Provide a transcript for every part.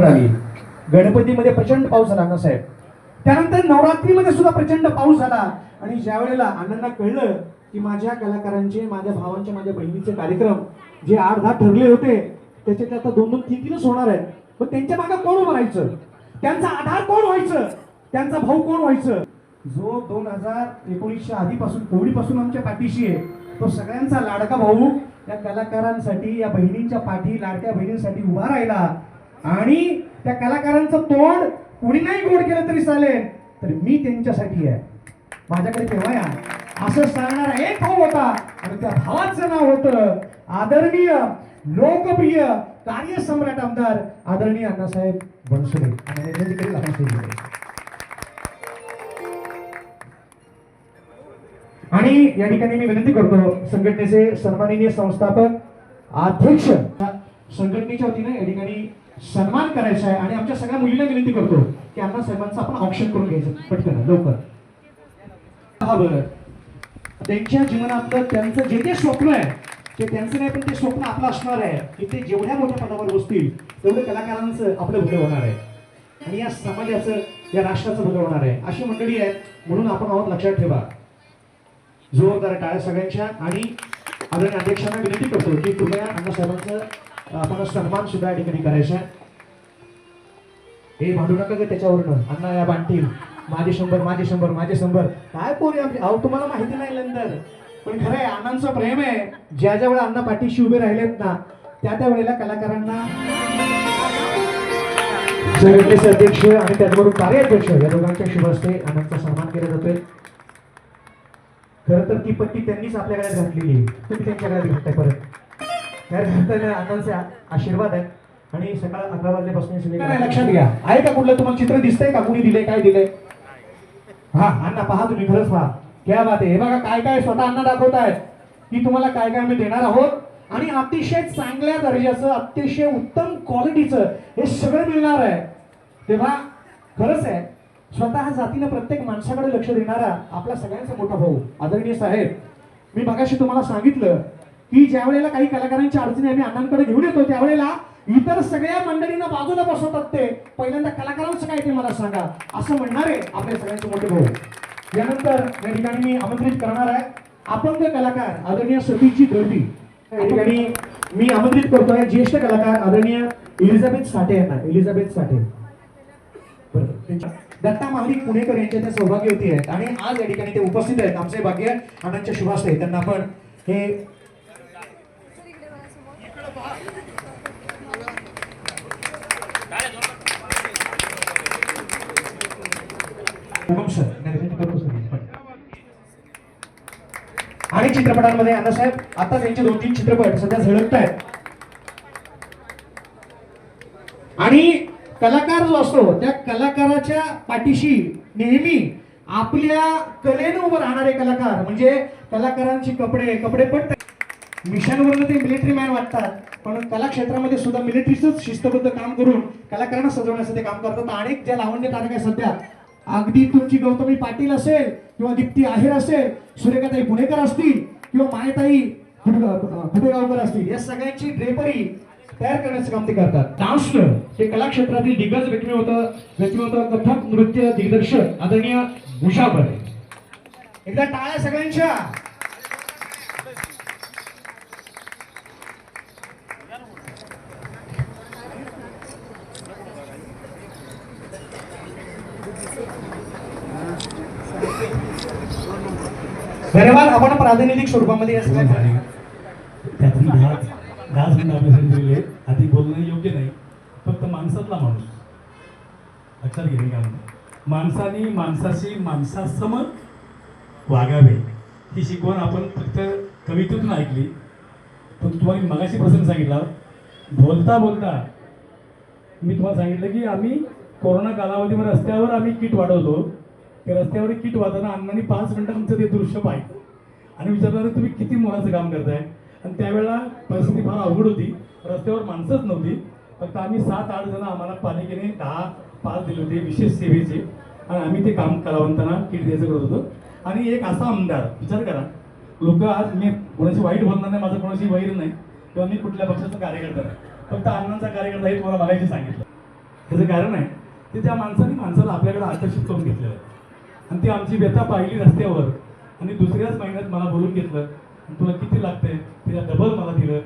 आली. गणपतीमध्ये प्रचंड पाऊस झाला ना साहेब. त्यानंतर नवरात्रीमध्ये सुद्धा प्रचंड पाऊस झाला. आणि ज्या वेळेला अण्णांना कळलं की माझ्या कलाकारांचे, माझ्या भावांचे, माझ्या बहिणीचे कार्यक्रम जे 8-10 ठरले होते त्याच्यात आता 2-2, 3-3च होणार आहेत. पण त्यांच्या मागे कोण उभं राहायचं, त्यांचा आधार कोण व्हायचं, त्यांचा भाऊ कोण व्हायचं, जो 2019च्या आधीपासून कोविडपासून आमच्या पाठीशी आहे, तो सगळ्यांचा लाडका भाऊ या कलाकारांसाठी, या बहिणींच्या पाठी, लाडक्या बहिणींसाठी उभा राहिला. आणि त्या कलाकारांचं तोंड कुणी नाही गोड केलं तरी चालेल, तर मी त्यांच्यासाठी आहे, माझ्याकडे तेव्हा या असं सांगणारा एक भाऊ होता. आणि त्या भावाचं नाव होतं आदरणीय लोकप्रिय कार्यसम्राट आमदार आदरणीय अण्णासाहेब बनसोडे. आणि या ठिकाणी मी विनंती करतो संघटनेचे सन्माननीय संस्थापक अध्यक्ष संघटनेच्या वतीने या ठिकाणी सन्मान करायचा आहे. आणि आमच्या सगळ्या मुलींना विनंती करतो की अण्णासाहेबांचं आपण ऑप्शन करून घ्यायचं पटकन लवकर. त्यांच्या जीवनातलं त्यांचं जे ते स्वप्न आहे ते त्यांचं नाही, पण ते स्वप्न आपलं असणार आहे की ते जेवढ्या मोठ्या पदावर बसतील तेवढे कलाकारांचं आपलं भलं होणार आहे आणि या समाजाचं, या राष्ट्राचं भलं होणार आहे. अशी मंडळी आहेत, म्हणून आपण आहोत, लक्षात ठेवा. जोरदार टाळ्या सगळ्यांच्या. आणि आदरणीय अध्यक्षांना विनंती करतो की कृपया अण्णासाहेबांचं आपण सन्मान सुद्धा या ठिकाणी करायचा. हे भांडू नका ग त्याच्यावरनं, अण्णा या बांधतील माझे 100 माझे 100 माझे 100 काय पोरी आमची. अहो तुम्हाला माहिती नाही नंतर, पण खरं आहे अण्णांचं प्रेम आहे. ज्या ज्या वेळेला अण्णा पाठीशी उभे राहिलेत ना त्या वेळेला कलाकारांना संघटनेचे अध्यक्ष आणि त्याचबरोबर कार्याध्यक्ष या दोघांच्या शुभ हस्ते अण्णांचा सन्मान केला जातोय. खरं तर ती पट्टी त्यांनीच आपल्या गळ्यात घातलेली, तुम्ही त्यांच्या गळ्यात घालताय परत. अण्णांचे आशीर्वाद आहेत. आणि सकाळ 11 वाजल्यापासून सगळे लक्षात घ्या. आहे का कुठलं तुम्हाला चित्र दिसतंय का, कुणी दिलंय, काय दिलंय? हा अण्णा पहा, तुम्ही खरंच पहा, क्या बात आहे. हे बघा काय काय स्वतः अण्णा दाखवतायत की तुम्हाला काय काय आम्ही देणार आहोत. आणि अतिशय चांगल्या दर्जाचं, अतिशय उत्तम क्वालिटीचं हे सगळं मिळणार आहे. तेव्हा खरंच आहे, स्वतः जातीनं प्रत्येक माणसाकडे लक्ष देणारा आपला सगळ्यांचा मोठा भाऊ आदरणीय साहेब. मी मगाशी तुम्हाला सांगितलं की ज्या वेळेला काही कलाकारांच्या अडचणी आम्ही अण्णांकडे घेऊन येतो त्यावेळेला इतर सगळ्या मंडळींना बाजूला बसवतात. ते पहिल्यांदा कलाकारांचं काय ते मला सांगा असं म्हणणारे आपल्या सगळ्यांचे मोठे भाऊ. यानंतर या ठिकाणी मी आमंत्रित करणार आहे अपंग कलाकार आदरणीय सतीशजी दळवी. या ठिकाणी मी आमंत्रित करतोय ज्येष्ठ कलाकार आदरणीय एलिझाबेथ साठे यांना. एलिझाबेथ साठे दत्ता महाडिक पुणेकर यांच्या त्या सौभाग्यवती आहेत आणि आज या ठिकाणी ते उपस्थित आहेत. आमचे भाग्य अण्णांच्या शुभास्ते. त्यांना आपण हे आणि चित्रपटांमध्ये अण्णासाहेब आता त्यांचे 2-3 चित्रपट सध्या झळकत आहेत. आणि कलाकार जो असतो त्या कलाकाराच्या पाठीशी नेहमी आपल्या कलेनं उभं राहणारे कलाकार म्हणजे कलाकारांची कपडे पण मिशनवरून ते मिलिटरी मॅन वाटतात, पण कला क्षेत्रामध्ये सुद्धा मिलिटरीच शिस्तबद्ध काम करून कलाकारांना सजवण्याचं ते काम करतात. अनेक ज्या लावण्य तारका आहे सध्या, अगदी तुमची गौतमी पाटील असेल किंवा दीप्ती आहेर असेल, सुरेखाताई पुणेकर असतील किंवा मायताई खुटेगावकर असतील, या सगळ्यांची ड्रेपरी तयार करण्याचं काम ते करतात. डान्सनं हे कला क्षेत्रातील दिग्गज व्यक्तिमत्व कथक नृत्य दिग्दर्शक आदरणीय उषा बरे. एकदा टाळ्या सगळ्यांच्या. धन्यवाद. आपण प्रातिनिधिक स्वरूपामध्ये आधी बोलणं योग्य नाही, फक्त माणसातला माणूस लक्षात घेणे का, माणसाने माणसाशी माणसासम वागावे ही शिकवण आपण फक्त कवितेतून ऐकली. पण तुम्हाला मगाशी प्रसंग सांगितला, बोलता बोलता मी तुम्हाला सांगितलं की आम्ही कोरोना कालावधीमध्ये रस्त्यावर आम्ही किट वाढवतो. ते रस्त्यावर किट वाढताना अण्णांनी 5 मिनिटं तुमचं ते दृश्य पाहिलं आणि विचारलं तुम्ही किती मोलाचं काम करताय. आणि त्यावेळेला परिस्थिती फार अवघड होती, रस्त्यावर माणसंच नव्हती. फक्त आम्ही 7-8 जण आम्हाला पालिकेने 10 पास दिले होते विशेष सेवेचे आणि आम्ही ते काम कलावंतांना किट द्यायचं करत होतो. आणि एक असा आमदार, विचार करा, लोक आज मी कोणाशी वाईट बोलणार नाही, माझं कोणाशी वैर नाही किंवा मी कुठल्या पक्षाचा कार्यकर्ता नाही, फक्त अण्णांचा कार्यकर्ता हे तुम्हाला बघायचे सांगितलं. त्याचं कारण आहे की त्या माणसाने माणसाला आपल्याकडे आकर्षित करून घेतलेलं आहे आणि ती आमची व्यथा पाहिली रस्त्यावर आणि दुसऱ्याच महिन्यात मला बोलून घेतलं आणि तुला किती लागतंय तिला डबल मला दिलं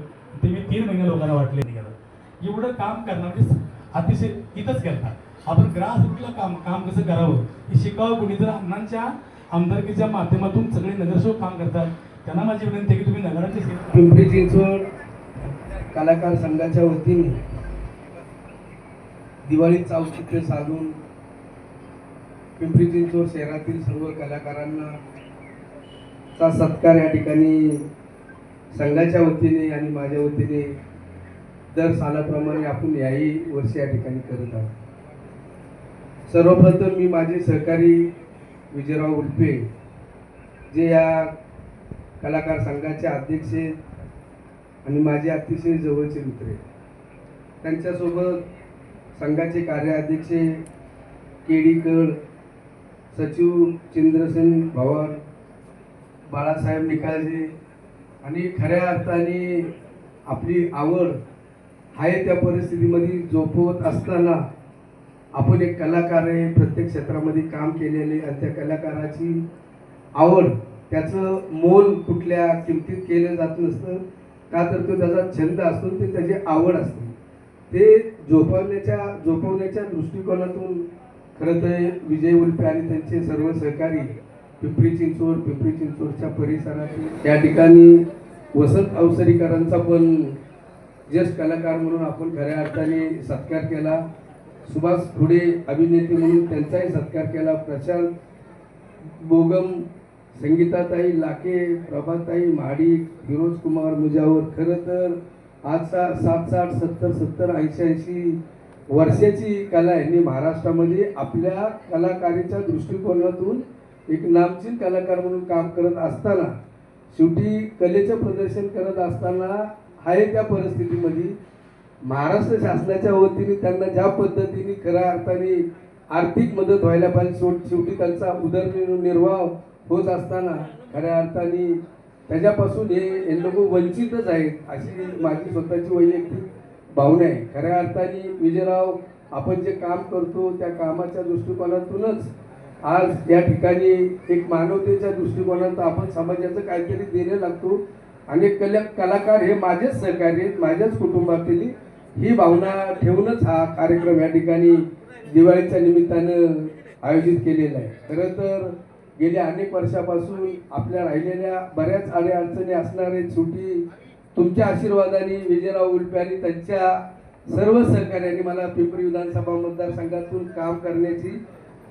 ते मी 3 महिने लोकांना वाटले निघालं. एवढं काम करणार म्हणजे अतिशय इथंच करतात आपण ग्रासरूटला काम कसं करावं हे शिकावं. कोणी जर अण्णांच्या आमदारकीच्या माध्यमातून सगळे नगरसेवक काम करतात त्यांना माझी विनंती आहे की तुम्ही नगराचे सेवक पिंपरी चिंचवड कलाकार संघाच्या वतीने दिवाळीचं औचित्य साधून पिंपरी चिंचवड शहरातील सर्व कलाकारांना चा सत्कार या ठिकाणी संघाच्या वतीने आणि माझ्या वतीने दर सालाप्रमाणे आपण याही वर्षी या ठिकाणी करत आहोत. सर्वप्रथम मी माझे सहकारी विजयराव उल्पे जे या कलाकार संघाचे अध्यक्ष आणि माझे अतिशय जवळचे मित्र आहेत, त्यांच्यासोबत संघाचे कार्याध्यक्ष केडीकर, सचिव चंद्रसेन भवार, बाळासाहेब निकाळजे आणि खऱ्या अर्थाने आपली आवड आहे त्या परिस्थितीमध्ये जोपवत असताना आपण एक कलाकार आहे, प्रत्येक क्षेत्रामध्ये काम केलेले आणि त्या कलाकाराची आवड त्याचं मोल कुठल्या किमतीत केलं जात नसतं का तर तो त्याचा छंद असतो, ते त्याची आवड असते. ते जोपवण्याच्या दृष्टिकोनातून खरं तर विजय उल्पे आणि त्यांचे सर्व सहकारी पिंपरी चिंचवडच्या परिसरातील या ठिकाणी वसंत अवसरीकरांचा पण ज्येष्ठ कलाकार म्हणून आपण खऱ्या अर्थाने सत्कार केला. सुभाष फुडे अभिनेते म्हणून त्यांचाही सत्कार केला. प्रशांत बोगम, संगीताताई लाके, प्रभाताई महाडिक, फिरोज कुमार मुजावर. खरं तर आज 60, 70, 80 वर्षाची कला यांनी महाराष्ट्रामध्ये आपल्या कलाकारीच्या दृष्टिकोनातून एक नामचीन कलाकार म्हणून काम करत असताना शेवटी कलेचं प्रदर्शन करत असताना आहे त्या परिस्थितीमध्ये महाराष्ट्र शासनाच्या वतीने त्यांना ज्या पद्धतीने खऱ्या अर्थाने आर्थिक मदत व्हायला पाहिजे, शेवटी त्यांचा उदरनिर्वाह होत असताना खऱ्या अर्थाने त्याच्यापासून हे लोक वंचितच आहेत अशी माझी स्वतःची वैयक्तिक भावना आहे. खऱ्या अर्थाने विजयराव आपण जे काम करतो त्या कामाच्या दृष्टिकोनातूनच आज या ठिकाणी एक मानवतेच्या दृष्टिकोनातून आपण समाजाचं काहीतरी देणं लागतो आणि कलाकार हे माझेच सहकारी आहेत, माझ्याच कुटुंबातील ही भावना ठेवूनच हा कार्यक्रम या ठिकाणी दिवाळीच्या निमित्तानं आयोजित केलेला आहे. खरं तर गेल्या अनेक वर्षापासून आपल्या राहिलेल्या बऱ्याच अडचणी असणार आहेत, शेवटी तुमच्या आशीर्वादाने विजयराव उल्पे आणि त्यांच्या सर्व सहकार्यांनी मला पिंपरी विधानसभा मतदारसंघातून काम करण्याची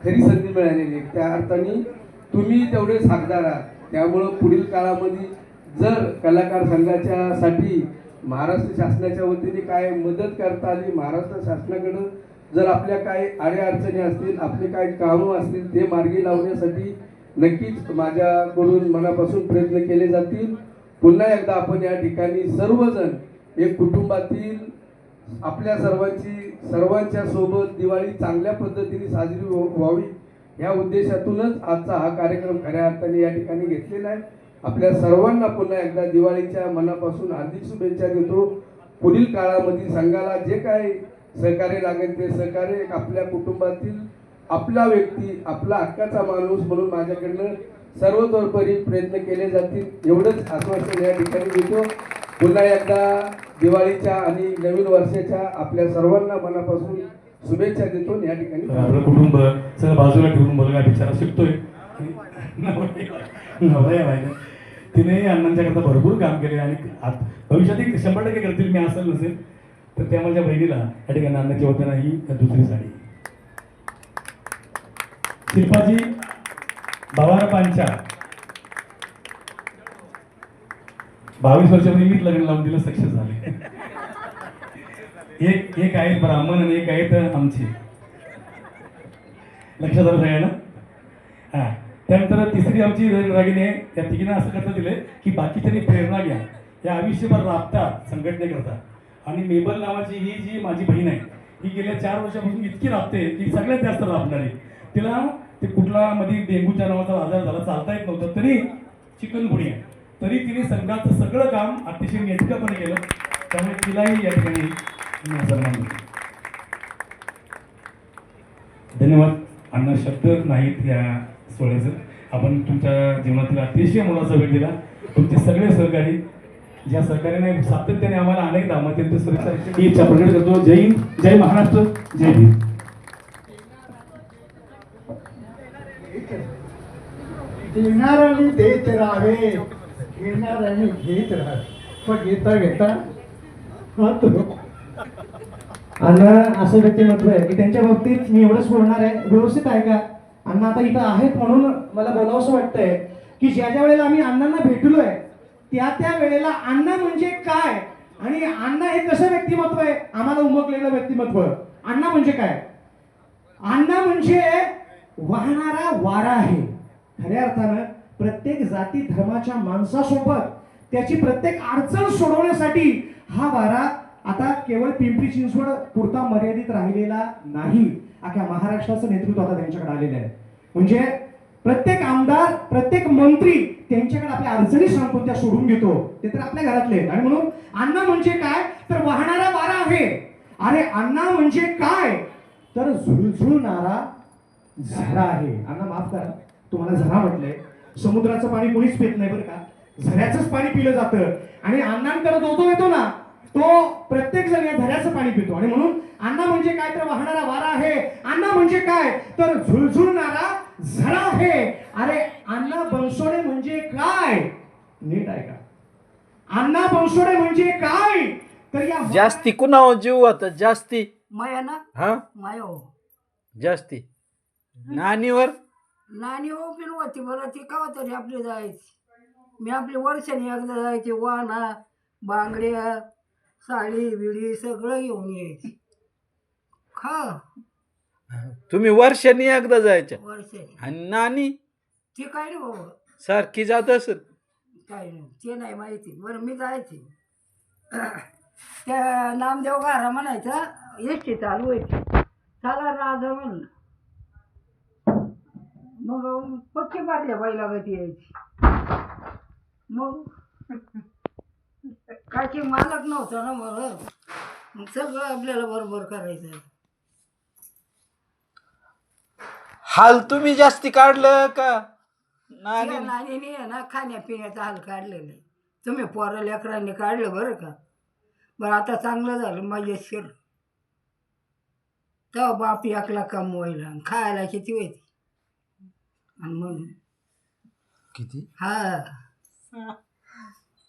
खरी संधी मिळालेली आहे. त्या अर्थाने तुम्ही तेवढे साथदार आहात. त्यामुळं पुढील काळामध्ये जर कलाकार संघाच्या साठी महाराष्ट्र शासनाच्या वतीने काय मदत करता आली, महाराष्ट्र शासनाकडं जर आपल्या काय अडचणी असतील, आपले काय कामं असतील ते मार्गी लावण्यासाठी नक्कीच माझ्याकडून मनापासून प्रयत्न केले जातील. पुन्हा एकदा आपण या ठिकाणी सर्वजण एक कुटुंबातील आपल्या सर्वांच्या सोबत दिवाळी चांगल्या पद्धतीने साजरी व्हावी या उद्देशातूनच आजचा हा कार्यक्रम खऱ्या अर्थाने या ठिकाणी घेतलेला आहे. आपल्या सर्वांना पुन्हा एकदा दिवाळीच्या मनापासून हार्दिक शुभेच्छा देतो. पुढील काळामध्ये संघाला जे काय सहकार्य लागेल ते सहकार्य आपल्या कुटुंबातील आपला व्यक्ती, आपला हक्काचा माणूस म्हणून माझ्याकडनं सर्वतोपरी प्रयत्न केले जातील एवढंच आश्वासन या ठिकाणी देतो. पुन्हा एकदा दिवाळीच्या आणि नवीन वर्षाच्या आपल्या सर्वांना मनापासून शुभेच्छा देतो. या ठिकाणी आपलं कुटुंब सगळं बाजूला ठेवून मुलगा बिचारा शिकतोय, तिने अण्णांच्याकरता भरपूर काम केले आणि भविष्यात 100% करतील. मी असेल नसेल तर त्या माझ्या बहिणीला या ठिकाणी अण्णाच्या वतीनं ही दुसरी साडी. शिल्पाजी भवार पांचा 22 वर्षापूर्वी मीच लग्न लावून दिलं, सक्सेस झाले. एक आहेत ब्राह्मण आणि एक आहेत आमचे, लक्षात आलं सगळ्यांना. हा, त्यानंतर तिसरी आमची रागिनी आहे. त्या तिघींना असं करता दिलंय की बाकीच्यांनी प्रेरणा घ्या, या आयुष्यभर राबतात संघटनेकरता. आणि मेबल नावाची ही जी माझी बहीण आहे ही गेल्या 4 वर्षापासून इतकी राबते की सगळ्यात जास्त राबणारी. तिला ते कुठला मध्ये डेंग्यूच्या नावाचा आजार झाला, चालता येत नव्हतं, तरी चिकनगुणी आहे, तरी तिने संघाचं सगळं काम अतिशय नेटकपणे केलं. त्यामुळे तिलाही या ठिकाणी सन्मान देतो. धन्यवाद अण्णा. शब्द नाहीत या सोहळ्याचं. आपण तुमच्या जीवनातील अतिशय मोलाचा वेळ दिला. तुमचे सगळे सहकारी ज्या सहकार्याने सातत्याने आम्हाला अनेक दामते ही इच्छा प्रकट करतो. जय हिंद, जय महाराष्ट्र, जय भीम. देणाऱ्याने देत राहावे, घेणाऱ्याने घेत राहावे. पण घेता घेता हात नको. अण्णा असं व्यक्तिमत्व आहे की त्यांच्या बाबतीत मी एवढंच बोलणार आहे. व्यवस्थित आहे का अण्णा? आता इथं आहेत म्हणून मला बोलावंसं वाटतंय की ज्या ज्या वेळेला आम्ही अण्णांना भेटलोय त्या वेळेला अण्णा म्हणजे काय आणि अण्णा हे कसं व्यक्तिमत्व आहे आम्हाला उमगलेलं व्यक्तिमत्व. अण्णा म्हणजे काय? अण्णा म्हणजे वाहणारा वारा आहे. खऱ्या अर्थानं प्रत्येक जाती धर्माच्या माणसासोबत त्याची प्रत्येक अडचण सोडवण्यासाठी हा वारा आता केवळ पिंपरी चिंचवड पुरता मर्यादित राहिलेला नाही. अख्ख्या महाराष्ट्राचं नेतृत्व आता त्यांच्याकडे आलेलं आहे. म्हणजे प्रत्येक आमदार, प्रत्येक मंत्री त्यांच्याकडे आपल्या अडचणी सांगतो त्या सोडून घेतो. ते तर आपल्या घरातले आहेत. आणि म्हणून अण्णा म्हणजे काय तर वाहणारा वारा आहे. अरे अण्णा म्हणजे काय तर झुळझुळणारा झरा आहे. अण्णा माफ करा, तुम्हाला झरा म्हटलंय. समुद्राचं पाणी कोणीच पित नाही बरं का, झऱ्याचंच पाणी पिलं जातं. आणि अण्णांकडे जो येतो ना तो प्रत्येक जण या झऱ्याचं पाणी पितो. आणि म्हणून अण्णा म्हणजे काय तर वाहणारा वारा आहे. अण्णा म्हणजे काय तर झुळझुळणारा झरा आहे. अरे अण्णा बनसोडे म्हणजे काय? नीट आहे का? अण्णा बनसोडे म्हणजे काय तर या जास्ती कुणावर जीव होता जास्ती? माया ना हा माया हो जास्ती नानीवर. नानी हो पिन होती बरं ती का तरी आपली जायची. मी आपली वर्षाने एकदा जायची. वाना बांगड्या साडी बिडी सगळं घेऊन यायची. खा तुम्ही वर्षांनी एकदा जायच्या वर्षाने आणि नानी ती काय नाही बाबा सारखी जात असत. काय नाही ते नाही माहिती. बरं मी जायची. त्या नामदेव गारा म्हणायचा एसटी चालू व्हायची. चला राजा म्हणलं मग पक्की बाटल्या बाईला गती यायची. मग काची मालक नव्हता ना मला. मग सगळं आपल्याला बरोबर करायचं. हाल तुम्ही जास्ती काढलं का नानी? नानीने आहे ना खाण्यापिण्याचा हाल काढलेलं आहे. तुम्ही पोरा लेकरांनी काढलं बरं का. बरं आता चांगलं झालं मजेशीर. तेव्हा बाप एकला कमवायला आणि खायला किती व्हायची. आणि मग किती? हा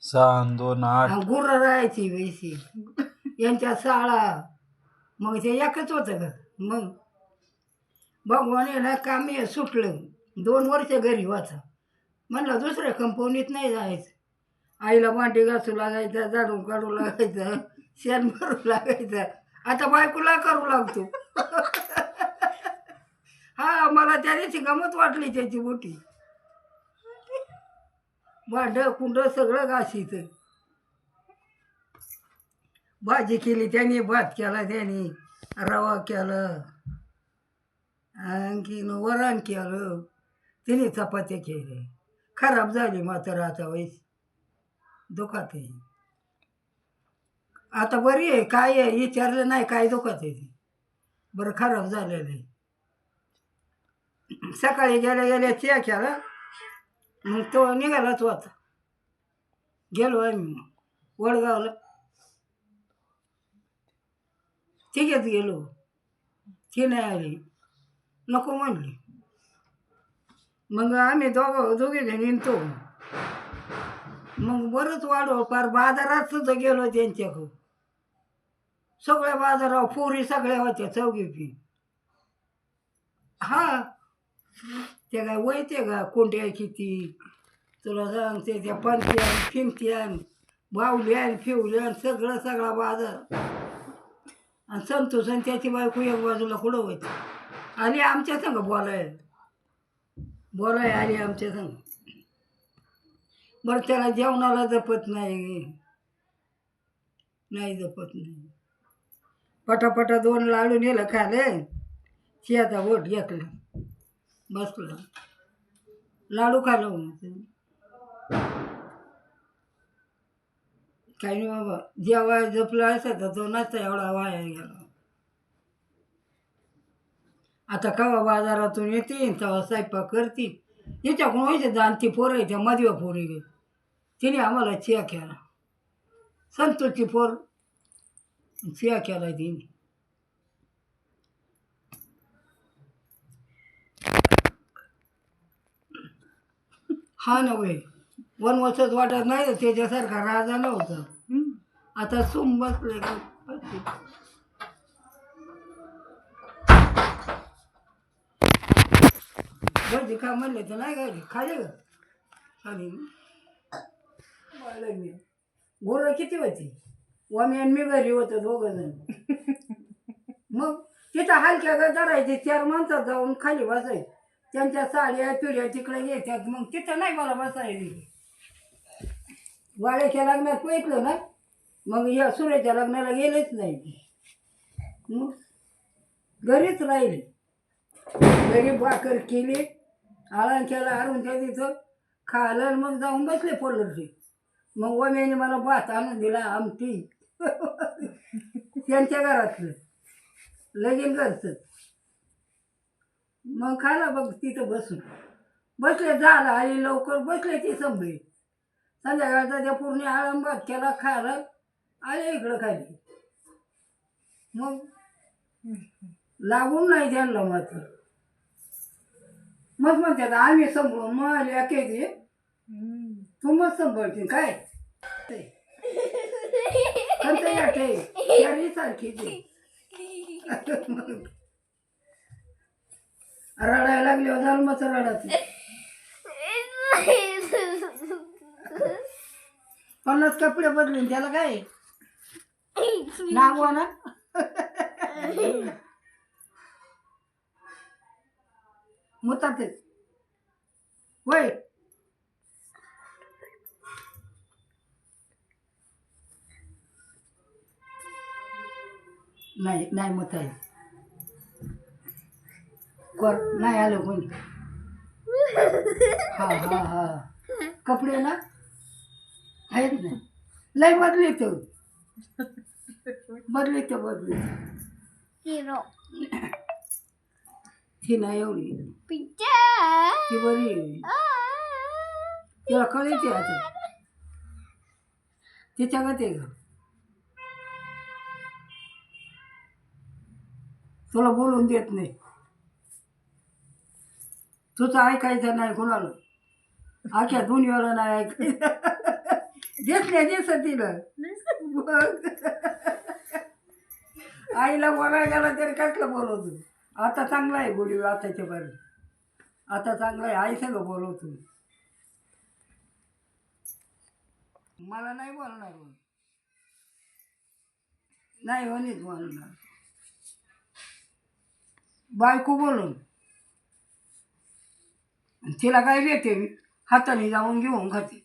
6 2 8 गुरं राहायची वैशी यांच्या शाळा. मग ते एकच होतं का. मग भगवान ना कामी सुटलं. 2 वर्ष घरी वाचा म्हणलं दुसऱ्या कंपनीत नाही जायचं. आईला मांडी घासू लागायचा, झाडून काढू लागायचं, शेण भरू लागायचं. आता बायकोला करू लागतो. हा मला त्या दिवशी गमत वाटली त्याची मोठी. भांड कुंड सगळं घासीचं. भाजी केली त्याने, भात केला त्याने, रवा केलं, आणखीन वरण केलं, तिने चपात्या केल्या. खराब झाली मात्र आता वयस दुखात आहे. आता बरी आहे. काय आहे विचारलं नाही काय दुखात आहे ती. बरं खराब झालेलं आहे. सकाळी गेल्या गेल्या चहा केला. मग तो निघालाच होता. गेलो आम्ही वडगावला. तिघेच गेलो. ती नाही आली, नको म्हणली. मग आम्ही दोघे जण निघतो. मग बरंच वाढव पार बाजारात सुद्धा गेलो त्यांच्याकडं. सगळ्या बाजारावर पोरी सगळ्या होत्या चौघी. हा ते काय वयते का कोंड्या किती तुला सांगते. त्या पंत्यान फिंत्यान बावल्यान फिवल्यान सगळा बाजार. आणि संतोष आणि त्याची बायको एक बाजूला कुठं होती. आली आमच्या संग बोलाय आली आमच्या संग. बरं त्याला जेवणाला जपत नाही जपत नाही. पटापटा 2 लाडू नेलं खाले. शियाचा वोट घेतला बसला. लाडू खाल्लं काही नाही बाबा. जेव्हा जपलं असं तर तो नसता एवढा वाया गेला. आता कवा बाजारातून येतील तेव्हा स्वयंपाक करतील. याच्याकडून व्हायचं जाणती पोरं आहे त्या मधव्या पोरी गे तिने आम्हाला चिया केला. संतोषची पोर चिया केला तिने. हा ना बाई वनवासच वाटत नाही तर त्याच्यासारखा राजा नव्हता. आता सुम बसले का भजी खा म्हणले तर नाही खायची खाली ग खाली मी गोरं किती होती वामी आणि मी घरी होतो दोघं जण. मग तिथं हलक्या ग धरायचे 4 माणसात जाऊन खाली बसायचे. त्यांच्या साड्या पिढ्या तिकडे येतात मग तिथं नाही मला बसायला. वाड्याच्या लग्नात पोहोचलो ना मग या सुरेच्या लग्नाला गेलेच नाही. मग घरीच राहिले. घरी भाकर केली आळण केला आणून त्या तिथं खायला मग जाऊन बसले पोलरचे. मग वम्याने मला भात आणून दिला आमटी त्यांच्या घरातलं लगीन घरचं. मग खायला बघ तिथं बसून बसले झालं आली लवकर बसले ती संभळी. संध्याकाळचा त्या पूर्ण आळंबात केला खायला आले इकडं खाली. मग लागून नाही त्यांना मात्र मग म्हणतात आम्ही संभळून मग एके तू मग संभळतील काय सारखी रडायला लागल्यावर झालं मग रडायचं. 50 कपडे बदलून त्याला काय नाव ना. मुतात वय नाही नाही मुताय कर नाही आलं कोणी. हा हा हा कपडे ना आहेत ना लय बदलित बदलित ती नाही एवढी ती बरी तिला कळते आता तिच्या गते का तुला बोलून देत नाही. तुझं ऐकायचं नाही कोणाला आख्या दुनियाला नाही ऐकायचं. दिसल्या दिसत तिला आईला बोलायला गेला तरी कसलं बोलवतो. आता चांगला आहे गोडी आताच्या बरं आता चांगलं आहे आई सगळं बोलवतो. मला नाही बोलणार नाही होणीच बोलणार बायको बोलून तिला काय देते मी हाताने जाऊन घेऊन खाते.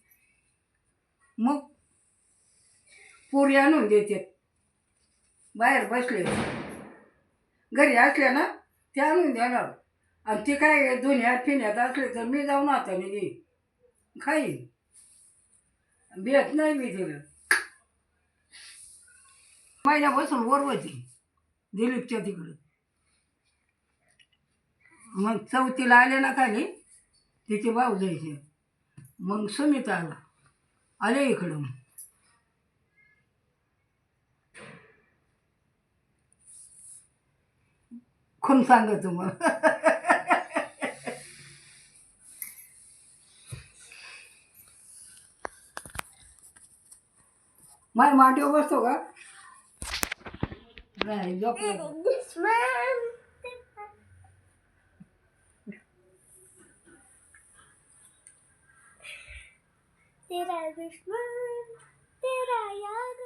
मग पोरी आणून देते बाहेर बसले घरी असल्या ना ते आणून देणार. आणि ते काय दुनियात फिरण्यात असले तर मी जाऊन हाताने घे खाईन भेट नाही मी तिला. महिन्यापासून वरवती दिलीपच्या तिकडं. मग 4थीला आले ना खाली तिचे भाऊ जायचे. मग सुमित आला आले इकडं. कोण सांगत तुम्हाला माझ्या माटीवर बसतो का नाही झोपलो. तेरा दुश्मन तेरा यार.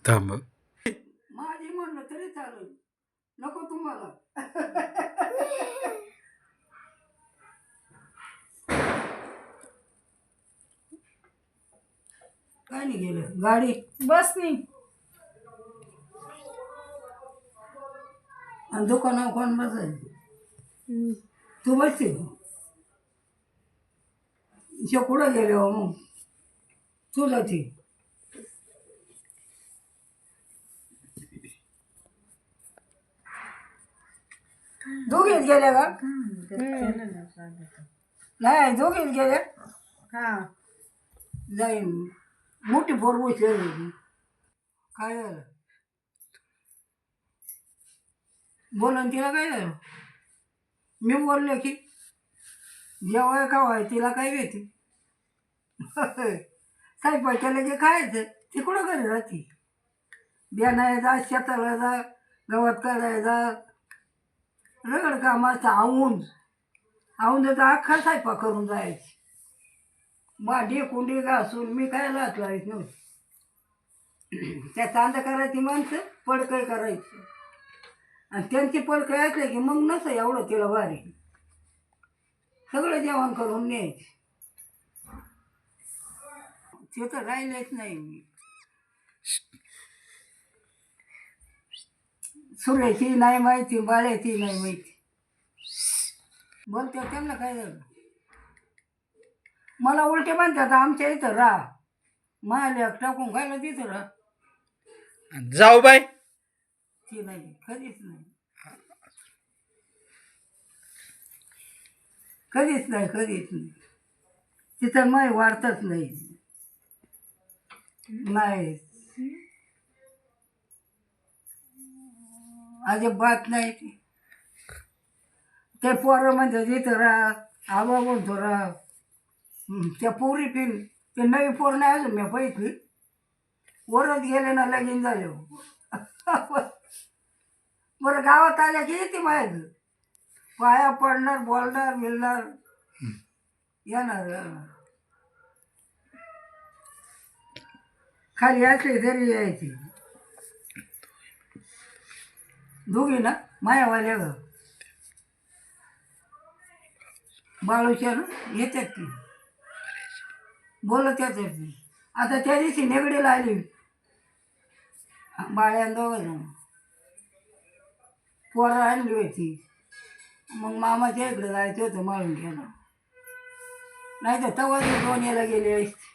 थांब माझी म्हणलं तरी चालेल नको तुम्हाला. काय नाही गेलं गाडी बसनी आणि दुकानावर कोण बसायचं तू बसते कुठं गेले हो मग चुलती दोघीच गेल्या का नाही दोघीच गेल्या हा जाईन मोठी पोरबुस काय झालं बोला तिला काय झालं मी बोलले की जेव्हा का व्हाय तिला काय घेते स्वयंपाकाला जे खायचं ते कुठं घरी राहते बियाणा जा शेताला जा गवत काढायला जा रगड कामाचं आवून तर अख्खा स्वयंपाक करून जायची भांडी कुंडी घासून मी काय लाच लावायची नव्हती त्या चांदा करायची माणसं पडकं करायची आणि त्यांची पडकं ऐकले की मग नसं एवढं तिला भारी सगळं जेवण करून न्यायचे ते तर राहिलेच नाही मी सुरेची नाही माहिती बाळ्याची नाही माहिती बोलते त्यांना काय झालं मला उलटे म्हणतात आमच्या इथं राहा माल्या टाकून खायला तिथं राहा जाऊ बाय ती नाही कधीच नाही कधीच नाही तिथं माय वाढतच नाही नाही अजिबात नाही ते पोरं म्हणजे तिथं राहा आबा बोलतो राहा त्या पोरी पिन ते नवी पोर नाही अजून मी बघितली वरच गेले ना लगीन झाले बरं गावात आल्या की येते माहीत पाया पडणार बोलणार मिळणार येणार खाली असली तरी यायची दोघी ना मायावाल्या ग बाळूच्या ना येतात की बोलत येतात ती आता त्या दिवशी नेगडीला आली बाळ्यान दोघं पोरं आणली होती मग मामाच्या इकडे जायचं होतं माळून घ्यायला नाही तर तेव्हा ती दोन याला गेली असते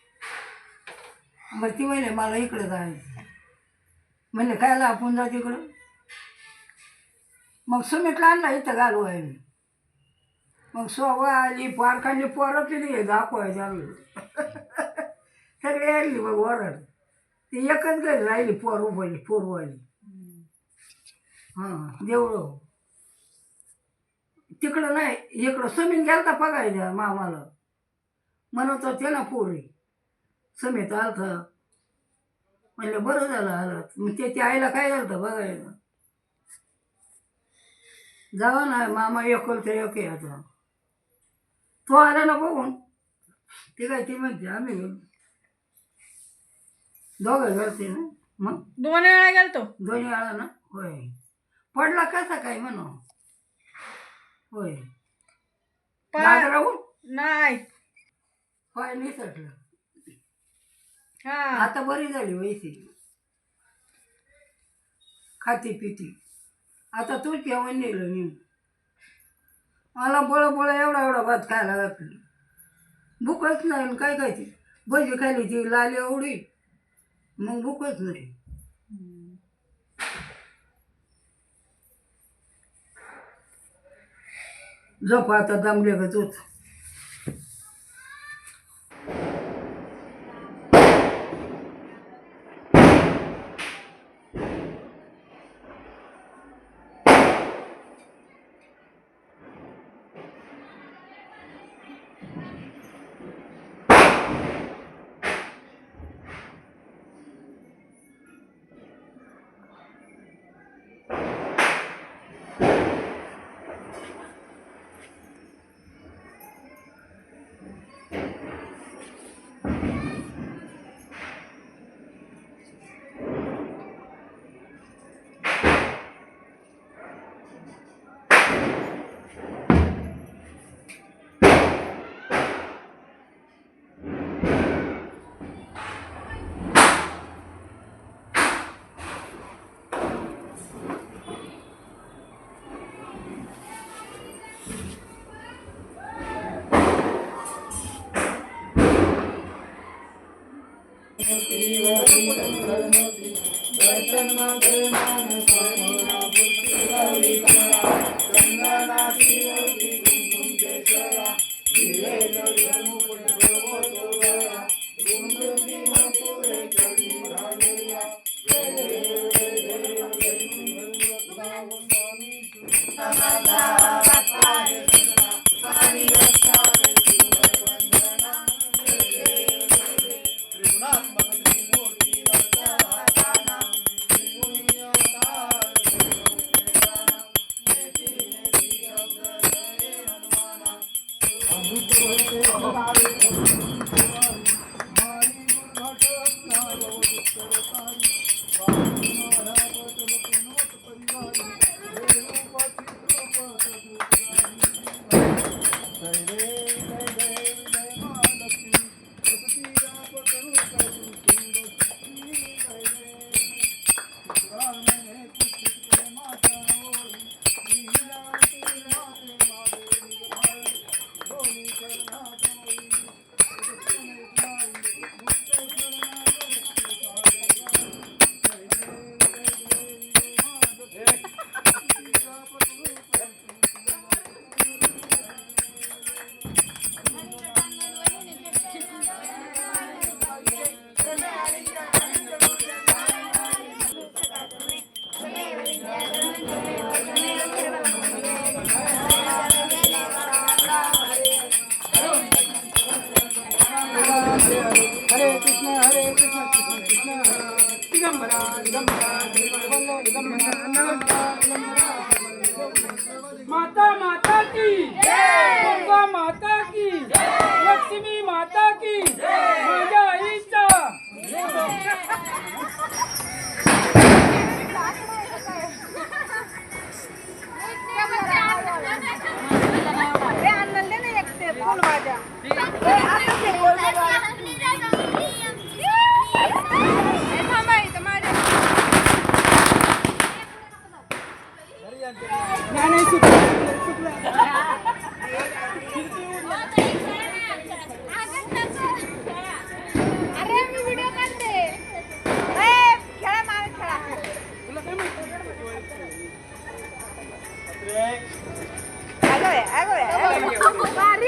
मग ती म्हणले मला इकडं जायचं म्हणले कायला आपण जा तिकडं मग सुमितला आणला इथं घालवायला मग सोबा आली पारखांनी पोरं पिली दाखवायचं आम्ही सगळे आणली मग वरड ती एकच घरी राहिली पोरवाली हां देवळं तिकडं नाही इकडं समीन गेलता बघायच्या मामाला म्हणत होते ना पोरी समीत आलता म्हणलं बरं झालं आलं मग त्याच्या आईला काय झालं बघायला जावा ना मामा एकोलते एक आहे आता तो आला ना बघून ते काय ती म्हणते आम्ही दोघं घरते ना मग 2 वेळा गेलतो दोन्ही वेळा ना होय पडला कसा काय म्हणू होय पाय राहून नाही पाय निसटलं हा आता बरी झाली वैसी खाती पिती आता तूच जेवण नेलं मी मला बळ एवढा भात खायला घातली भूकच नाही काय खायची भजी खाली ती लाल एवढी मग भूकच नाही झोप आता दमले गच होत माता माता की दुर्गा माता की लक्ष्मी माता की माझ्या आईचा अरे मी व्हिडिओ काढते खेळा मार खेळा भारी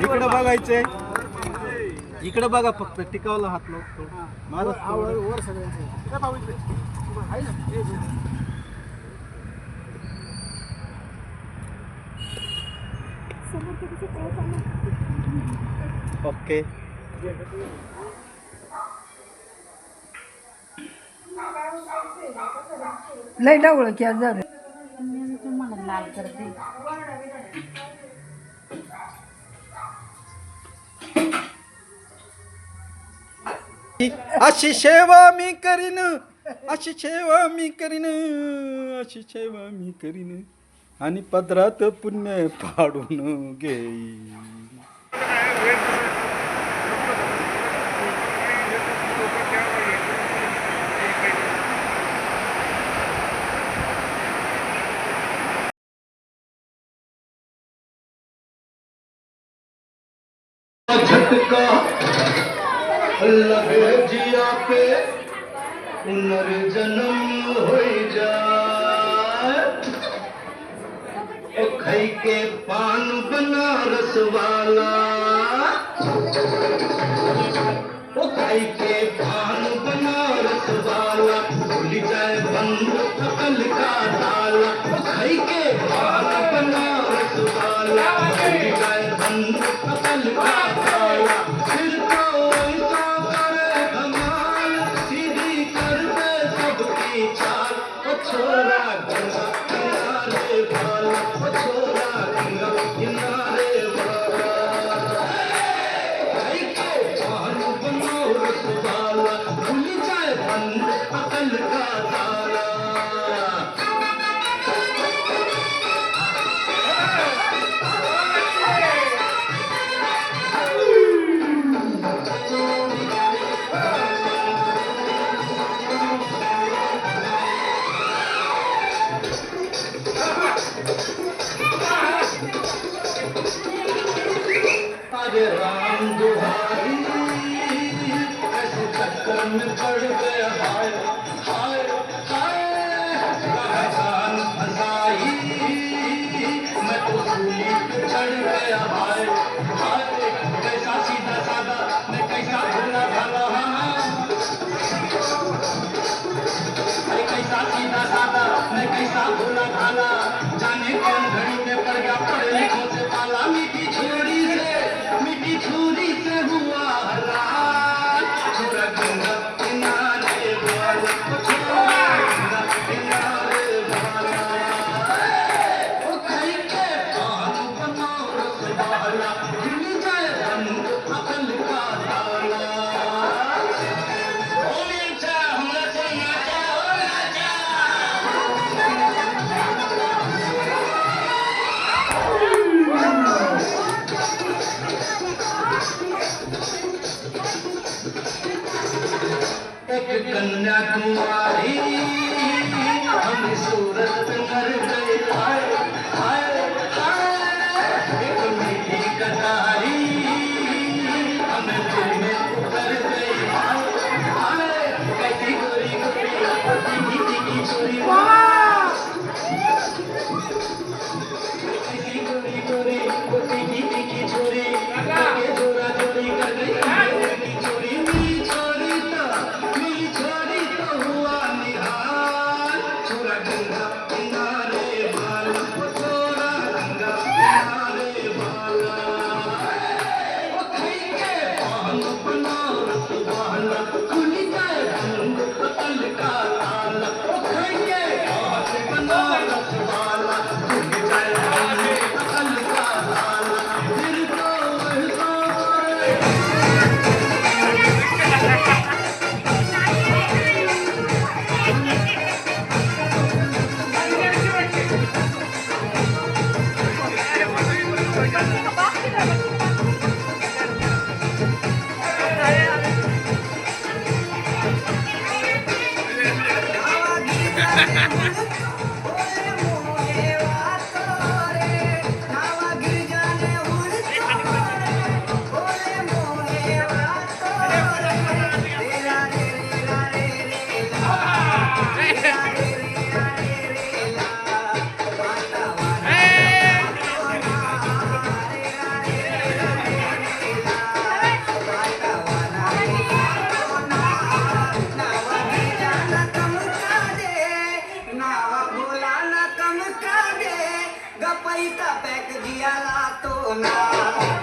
इकडे बघायचंय, इकडे बघा फक्त, टिकावला हात लावतो माझा ओके. लय डावळ की आज झालं. अशी सेवा मी करीन, अशी सेवा मी करीन, अशी सेवा मी करीन आणि पदरात पुण्य पाडून घेईन. झटका लगे जिया पे पुनर्जन्म हो जाए, ओ खाई के पान बनारस वाला, ओ खाई के पान बनारस वाला भूल जाए बंद अकल का ताला, ओ खाई के पान बनारस वाला भूल जाए बंद अकल का ताला. फिर तो ऐसा करे धमाल, सीधी कर दे सबकी चाल, ओ छोरा गंगा किनारे वाला, ओ छोरा गंगा किनारे वाला. खाई के पान बनारस वाला कन्याकुमारी हम सूरत मर गए हाय हाय हाय एक मीठी कटारी हम दिल में उतर गई हाय हाय कैसी गोरी गोरी मीठी की छोरी कैसी गोरी गोरी मीठी की छोरी के जोरा जोरी कर गई की छोरी मिली छोरी तो हुआ निहाल छोरा गंगा किनारे बाल छोरा गंगा किनारे बाल ओ खैके पान बनारस वाला खुल जाए रंग पतल का ताला ओ खैके पान बनारस वाला खुल जाए रंग पतल का ताला फिर तो गपई का पैक दिया ला तो ना